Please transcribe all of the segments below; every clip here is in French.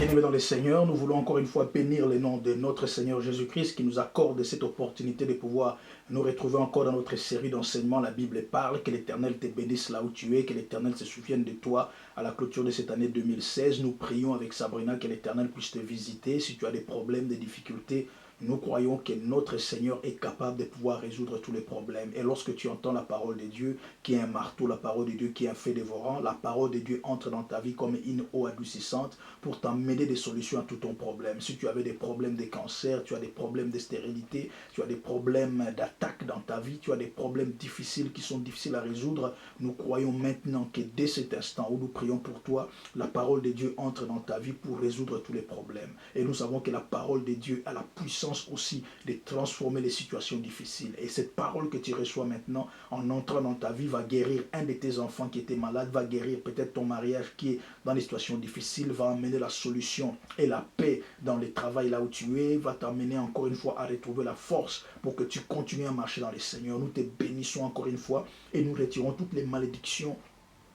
Bien-aimés dans le Seigneur, nous voulons encore une fois bénir le nom de notre Seigneur Jésus-Christ qui nous accorde cette opportunité de pouvoir nous retrouver encore dans notre série d'enseignements. La Bible parle, que l'Éternel te bénisse là où tu es, que l'Éternel se souvienne de toi à la clôture de cette année 2016. Nous prions avec Sabrina que l'Éternel puisse te visiter. Si tu as des problèmes, des difficultés, nous croyons que notre Seigneur est capable de pouvoir résoudre tous les problèmes. Et lorsque tu entends la parole de Dieu, qui est un marteau, la parole de Dieu qui est un fait dévorant, la parole de Dieu entre dans ta vie comme une eau adoucissante pour t'amener des solutions à tout ton problème. Si tu avais des problèmes de cancer, tu as des problèmes de stérilité, tu as des problèmes d'attaque dans ta vie, tu as des problèmes difficiles qui sont difficiles à résoudre, nous croyons maintenant que dès cet instant où nous prions pour toi, la parole de Dieu entre dans ta vie pour résoudre tous les problèmes. Et nous savons que la parole de Dieu a la puissance aussi de transformer les situations difficiles. Et cette parole que tu reçois maintenant, en entrant dans ta vie, va guérir un de tes enfants qui était malade, va guérir peut-être ton mariage qui est dans des situations difficiles, va amener la solution et la paix dans le travail là où tu es, va t'amener encore une fois à retrouver la force pour que tu continues à marcher dans le Seigneur. Nous te bénissons encore une fois et nous retirons toutes les malédictions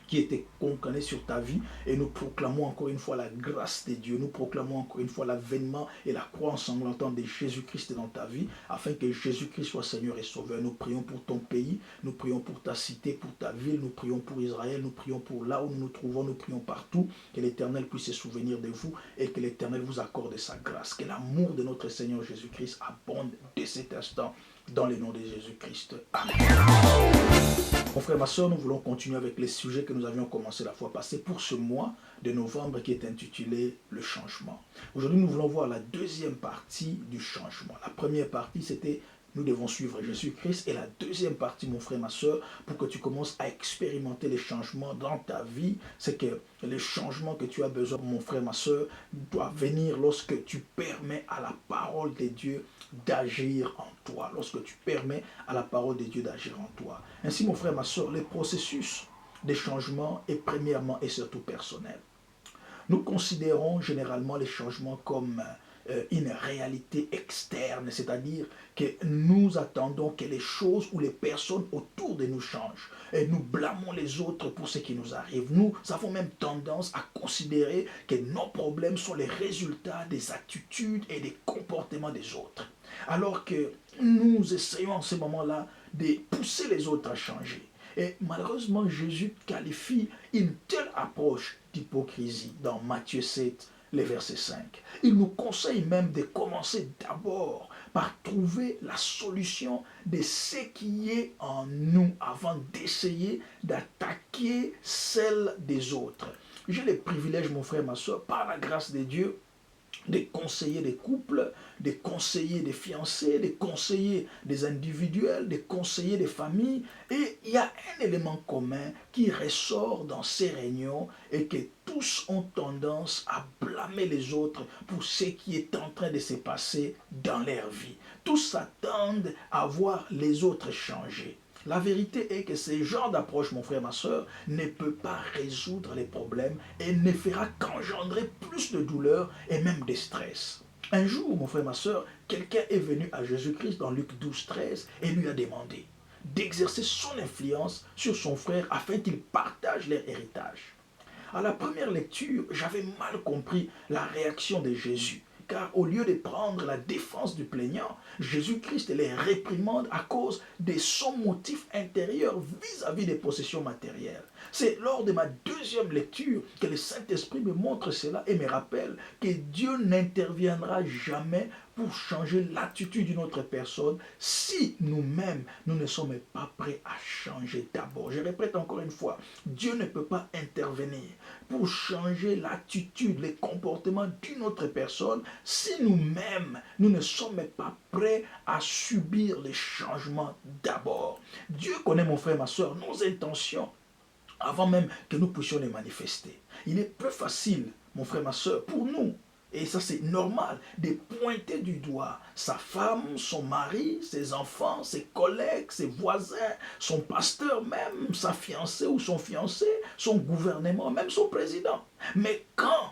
qui était condamné sur ta vie et nous proclamons encore une fois la grâce de Dieu, nous proclamons encore une fois l'avènement et la croix ensanglantante de Jésus-Christ dans ta vie afin que Jésus-Christ soit Seigneur et Sauveur. Nous prions pour ton pays, nous prions pour ta cité, pour ta ville, nous prions pour Israël, nous prions pour là où nous nous trouvons, nous prions partout, que l'Éternel puisse se souvenir de vous et que l'Éternel vous accorde sa grâce, que l'amour de notre Seigneur Jésus-Christ abonde dès cet instant dans le nom de Jésus-Christ. Amen. Mon frère, ma soeur, nous voulons continuer avec les sujets que nous avions commencé la fois passée pour ce mois de novembre qui est intitulé « Le changement ». Aujourd'hui, nous voulons voir la deuxième partie du changement. La première partie, c'était « Nous devons suivre Jésus-Christ » et la deuxième partie, mon frère, ma soeur, pour que tu commences à expérimenter les changements dans ta vie, c'est que les changements que tu as besoin, mon frère, ma soeur, doivent venir lorsque tu permets à la parole de Dieu d'agir en toi, lorsque tu permets à la parole de Dieu d'agir en toi. Ainsi, mon frère, ma soeur, le processus des changements est premièrement et surtout personnel. Nous considérons généralement les changements comme une réalité externe, c'est-à-dire que nous attendons que les choses ou les personnes autour de nous changent. Et nous blâmons les autres pour ce qui nous arrive. Nous avons même tendance à considérer que nos problèmes sont les résultats des attitudes et des comportements des autres. Alors que nous essayons en ce moment-là de pousser les autres à changer. Et malheureusement, Jésus qualifie une telle approche d'hypocrisie dans Matthieu 7, le verset 5. Il nous conseille même de commencer d'abord par trouver la solution de ce qui est en nous avant d'essayer d'attaquer celle des autres. J'ai le privilège, mon frère, ma soeur, par la grâce de Dieu, de conseiller des couples, de conseiller des fiancés, de conseiller des individuels, de conseiller des familles. Et il y a un élément commun qui ressort dans ces réunions et que tous ont tendance à blâmer les autres pour ce qui est en train de se passer dans leur vie. Tous s'attendent à voir les autres changer. La vérité est que ce genre d'approche, mon frère, ma soeur, ne peut pas résoudre les problèmes et ne fera qu'engendrer plus de douleur et même de stress. Un jour, mon frère, ma soeur, quelqu'un est venu à Jésus-Christ dans Luc 12, 13 et lui a demandé d'exercer son influence sur son frère afin qu'il partage leur héritage. À la première lecture, j'avais mal compris la réaction de Jésus. Car au lieu de prendre la défense du plaignant, Jésus-Christ les réprimande à cause de son motif intérieur vis-à-vis des possessions matérielles. C'est lors de ma deuxième lecture que le Saint-Esprit me montre cela et me rappelle que Dieu n'interviendra jamais pour changer l'attitude d'une autre personne si nous-mêmes, nous ne sommes pas prêts à changer d'abord. Je répète encore une fois, Dieu ne peut pas intervenir pour changer l'attitude, les comportements d'une autre personne si nous-mêmes, nous ne sommes pas prêts à subir les changements d'abord. Dieu connaît, mon frère, ma soeur, nos intentions avant même que nous puissions les manifester. Il est plus facile, mon frère, ma soeur, pour nous, et ça c'est normal, de pointer du doigt sa femme, son mari, ses enfants, ses collègues, ses voisins, son pasteur même, sa fiancée ou son fiancé, son gouvernement, même son président. Mais quand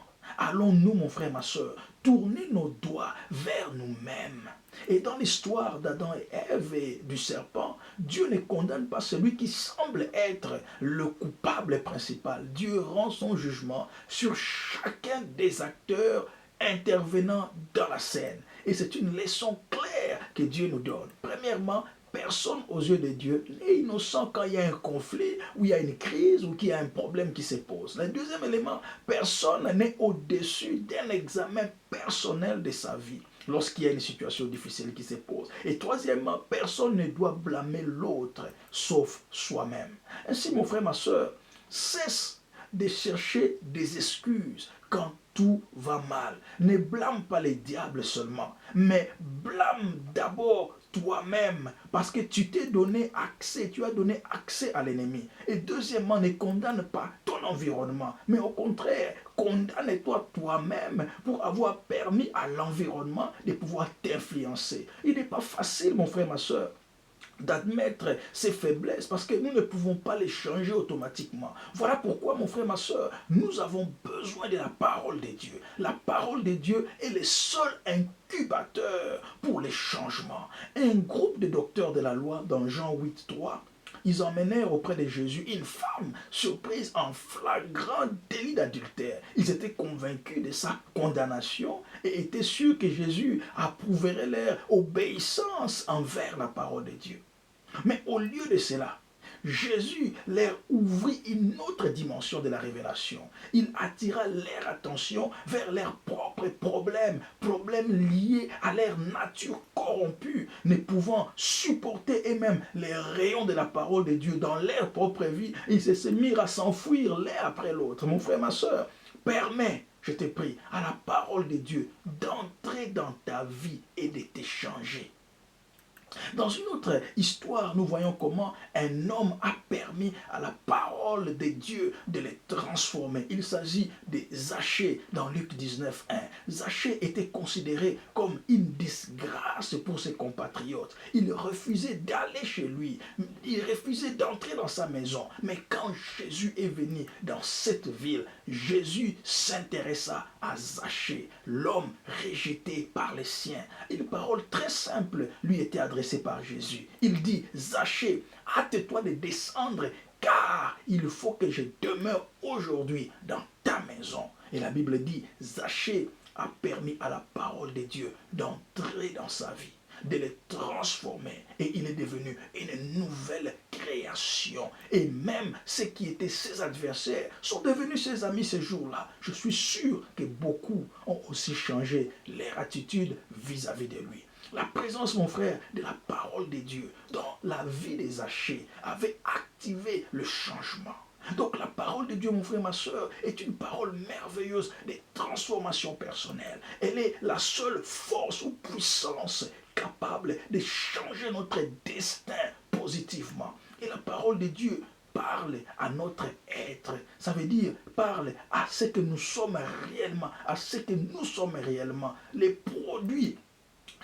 allons-nous, mon frère, ma soeur, tourner nos doigts vers nous-mêmes? Et dans l'histoire d'Adam et Ève et du serpent, Dieu ne condamne pas celui qui semble être le coupable principal. Dieu rend son jugement sur chacun des acteurs intervenant dans la scène. Et c'est une leçon claire que Dieu nous donne. Premièrement, personne aux yeux de Dieu n'est innocent quand il y a un conflit, ou il y a une crise, ou qu'il y a un problème qui se pose. Le deuxième élément, personne n'est au-dessus d'un examen personnel de sa vie lorsqu'il y a une situation difficile qui se pose. Et troisièmement, personne ne doit blâmer l'autre, sauf soi-même. Ainsi, mon frère, ma soeur, cesse de chercher des excuses quand tout va mal. Ne blâme pas les diables seulement, mais blâme d'abord toi-même, parce que tu t'es donné accès, tu as donné accès à l'ennemi. Et deuxièmement, ne condamne pas ton environnement, mais au contraire, condamne-toi toi-même pour avoir permis à l'environnement de pouvoir t'influencer. Il n'est pas facile, mon frère, ma soeur, d'admettre ses faiblesses parce que nous ne pouvons pas les changer automatiquement. Voilà pourquoi, mon frère, ma soeur, nous avons besoin de la parole de Dieu. La parole de Dieu est le seul incubateur pour les changements. Un groupe de docteurs de la loi dans Jean 8:3, ils emmenèrent auprès de Jésus une femme surprise en flagrant délit d'adultère. Ils étaient convaincus de sa condamnation et étaient sûrs que Jésus approuverait leur obéissance envers la parole de Dieu. Mais au lieu de cela, Jésus leur ouvrit une autre dimension de la révélation. Il attira leur attention vers leurs propres problèmes liés à leur nature corrompue, ne pouvant supporter eux-mêmes les rayons de la parole de Dieu dans leur propre vie. Ils se mirent à s'enfuir l'un après l'autre. Mon frère, ma soeur, permets, je te prie, à la parole de Dieu d'entrer dans ta vie et de te changer. Dans une autre histoire, nous voyons comment un homme a permis à la parole de Dieu de les transformer. Il s'agit de Zachée dans Luc 19:1. Zachée était considéré comme une disgrâce pour ses compatriotes. Il refusait d'aller chez lui. Il refusait d'entrer dans sa maison. Mais quand Jésus est venu dans cette ville, Jésus s'intéressa à Zachée, l'homme rejeté par les siens. Une parole très simple lui était adressée par Jésus. Il dit: Zachée, hâte-toi de descendre, car il faut que je demeure aujourd'hui dans ta maison. Et la Bible dit: Zachée a permis à la parole de Dieu d'entrer dans sa vie, de le transformer, et il est devenu une nouvelle création. Et même ceux qui étaient ses adversaires sont devenus ses amis ce jour-là. Je suis sûr que beaucoup ont aussi changé leur attitude vis-à-vis de lui. La présence, mon frère, de la parole de Dieu dans la vie des Zachée avait activé le changement. Donc la parole de Dieu, mon frère, ma soeur, est une parole merveilleuse de transformation personnelle. Elle est la seule force ou puissance capable de changer notre destin positivement. Et la parole de Dieu parle à notre être. Ça veut dire parle à ce que nous sommes réellement, à ce que nous sommes réellement. Les produits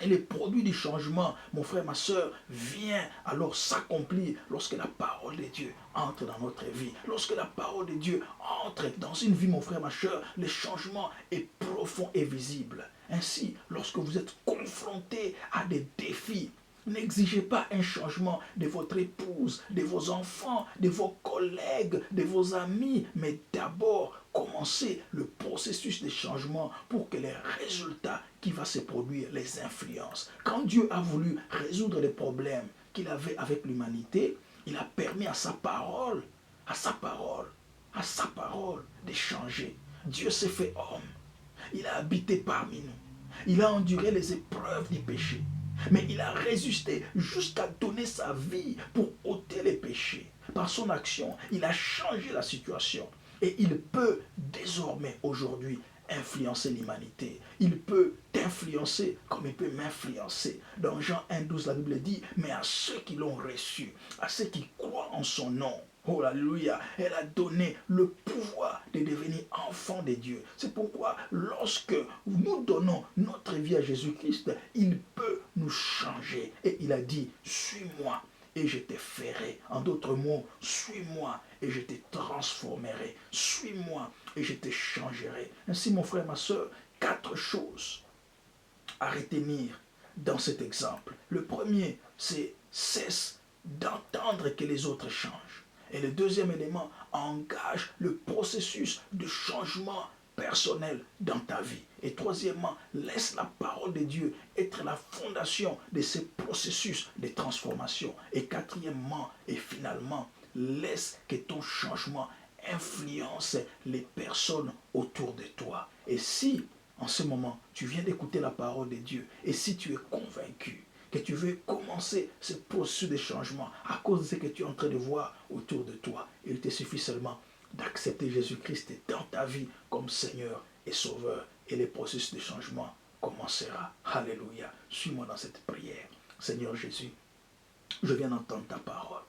et les produits du changement, mon frère, ma soeur, vient alors s'accomplir lorsque la parole de Dieu entre dans notre vie. Lorsque la parole de Dieu entre dans une vie, mon frère, ma soeur, le changement est profond et visible. Ainsi, lorsque vous êtes confronté à des défis, n'exigez pas un changement de votre épouse, de vos enfants, de vos collègues, de vos amis, mais d'abord commencez le processus de changement pour que les résultats qui vont se produire les influencent. Quand Dieu a voulu résoudre les problèmes qu'il avait avec l'humanité, il a permis à sa parole de changer. Dieu s'est fait homme. Il a habité parmi nous. Il a enduré les épreuves du péché. Mais il a résisté jusqu'à donner sa vie pour ôter les péchés. Par son action, il a changé la situation. Et il peut désormais aujourd'hui influencer l'humanité. Il peut t'influencer comme il peut m'influencer. Dans Jean 1:12, la Bible dit: mais à ceux qui l'ont reçu, à ceux qui croient en son nom, oh alléluia, elle a donné le pouvoir de devenir enfant de Dieu. C'est pourquoi lorsque nous donnons notre vie à Jésus-Christ, il peut nous changer. Et il a dit: suis-moi et je te ferai. En d'autres mots, suis-moi et je te transformerai. Suis-moi et je te changerai. Ainsi, mon frère, ma soeur, 4 choses à retenir dans cet exemple. Le premier, c'est cesse d'entendre que les autres changent. Et le deuxième élément, engage le processus de changement personnel dans ta vie. Et troisièmement, laisse la parole de Dieu être la fondation de ce processus de transformation. Et quatrièmement et finalement, laisse que ton changement influence les personnes autour de toi. Et si, en ce moment, tu viens d'écouter la parole de Dieu, et si tu es convaincu que tu veux commencer ce processus de changement à cause de ce que tu es en train de voir autour de toi, il te suffit seulement d'accepter Jésus-Christ dans ta vie comme Seigneur et Sauveur, et le processus de changement commencera. Alléluia. Suis-moi dans cette prière. Seigneur Jésus, je viens d'entendre ta parole,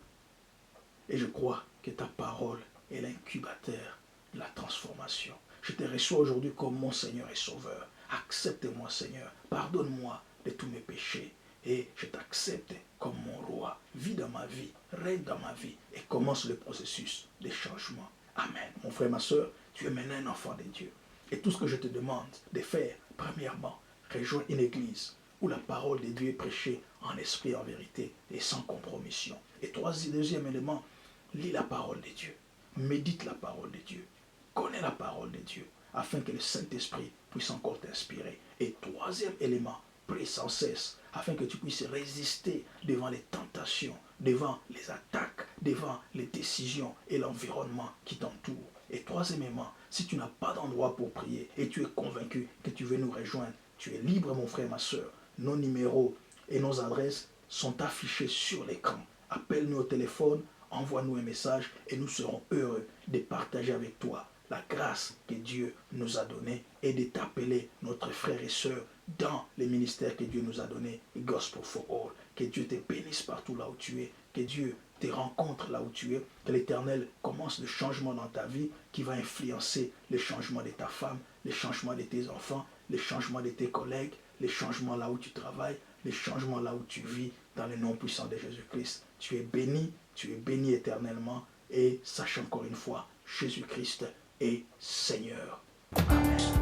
et je crois que ta parole est l'incubateur de la transformation. Je te reçois aujourd'hui comme mon Seigneur et Sauveur. Accepte-moi, Seigneur. Pardonne-moi de tous mes péchés. Et je t'accepte comme mon roi. Vis dans ma vie, règne dans ma vie et commence le processus de changement. Amen. Mon frère, ma soeur, tu es maintenant un enfant de Dieu. Et tout ce que je te demande de faire, premièrement, rejoins une église où la parole de Dieu est prêchée en esprit et en vérité et sans compromission. Et deuxième élément, lis la parole de Dieu. Médite la parole de Dieu. Connais la parole de Dieu afin que le Saint-Esprit puisse encore t'inspirer. Et troisième élément, prie sans cesse afin que tu puisses résister devant les tentations, devant les attaques, devant les décisions et l'environnement qui t'entoure. Et troisièmement, si tu n'as pas d'endroit pour prier et tu es convaincu que tu veux nous rejoindre, tu es libre, mon frère, ma soeur. Nos numéros et nos adresses sont affichés sur l'écran. Appelle-nous au téléphone, envoie-nous un message et nous serons heureux de partager avec toi la grâce que Dieu nous a donnée et de t'appeler notre frère et sœur dans les ministères que Dieu nous a donnés, Gospel for All. Que Dieu te bénisse partout là où tu es, que Dieu te rencontre là où tu es, que l'Éternel commence le changement dans ta vie qui va influencer le changement de ta femme, le changement de tes enfants, le changement de tes collègues, les changements là où tu travailles, les changements là où tu vis, dans le nom puissant de Jésus-Christ. Tu es béni éternellement, et sache encore une fois, Jésus-Christ est Seigneur. Amen.